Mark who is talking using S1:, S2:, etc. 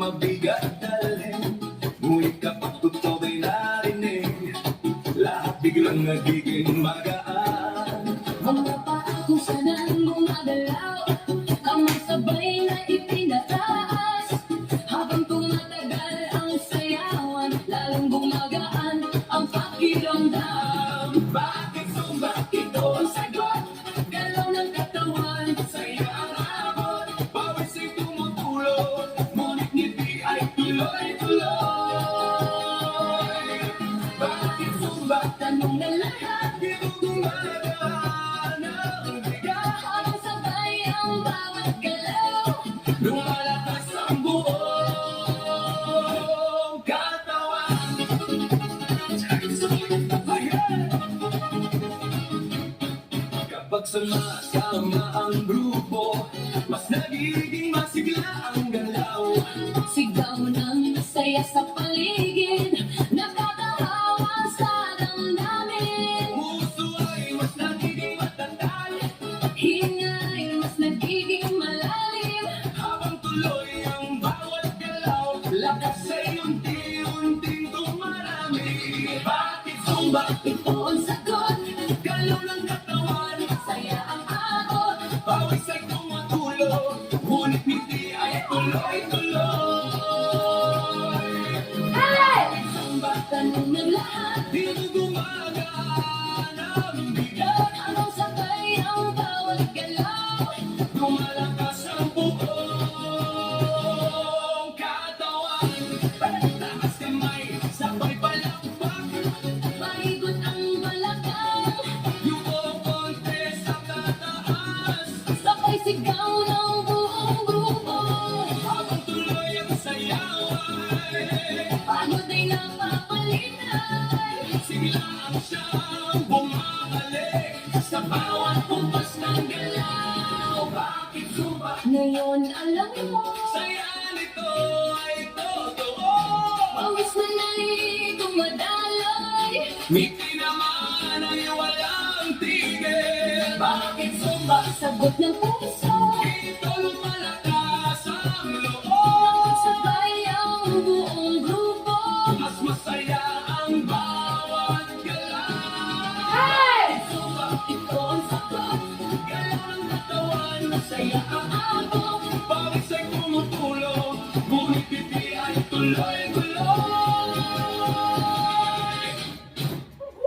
S1: mabigat dalhin, ngunit kapag tuto'y narinig, lahat biglang nagiging magaan.
S2: Mga paa kung saan gumagalaw, kamay sabay na itinataas. Habang tumatagal ang sayawan, lalong gumagaan ang pakiramdam.
S1: Bakit sumba ito ang sagot?
S2: Galaw ng katawan,
S1: Saya ang abot, pawis ay tumutulog, ngunit ngiti ay tuloy-tuloy. Bakit sumba
S2: tanong na lahat,
S1: ito gumagaan ang bigat?
S2: habang sabay ang bawat galaw.
S1: Lumalakas ang buong katawan. Ayan! Kapag sama-sama ang grupo, mas nagiging masigla ang galaw.
S2: Sigaw ng saya sa paligid, nakakahawa sa damdamin.
S1: Puso ay mas nagiging matatag,
S2: Hinga ay mas nagiging malalim.
S1: habang tuloy ang bawat galaw, lakas ay unti-unting dumarami. Bakit sumba?
S2: Ito ang sagot,
S1: Galaw ng katawan,
S2: saya ang abot.
S1: pawis ay tumutulog, ngunit ngiti ay tuloy-tuloy.
S2: Hey!
S1: Sumba,
S2: Tanong ng lahat,
S1: dito gumagaan ang bigat,
S2: habang sabay ang bawat galaw.
S1: lumalakas ang buong katawan. Taas kamay, sabay palakpak,
S2: Paigot ang balakang,
S1: yung konti sa tataas,
S2: sabay sigaw ng buong grupo.
S1: habang tuloy ang sayawan.
S2: Pagod ay napapalitan,
S1: Siglaan siyang bumabalik sa bawat kumpas ng galaw. Bakit sumba?
S2: ngayon alam mo.
S1: Saya nito ay totoo.
S2: Pawis na na'y dumadaloy,
S1: Ngiti naman ay walang tigil. Bakit sumba?
S2: sagot ng puso.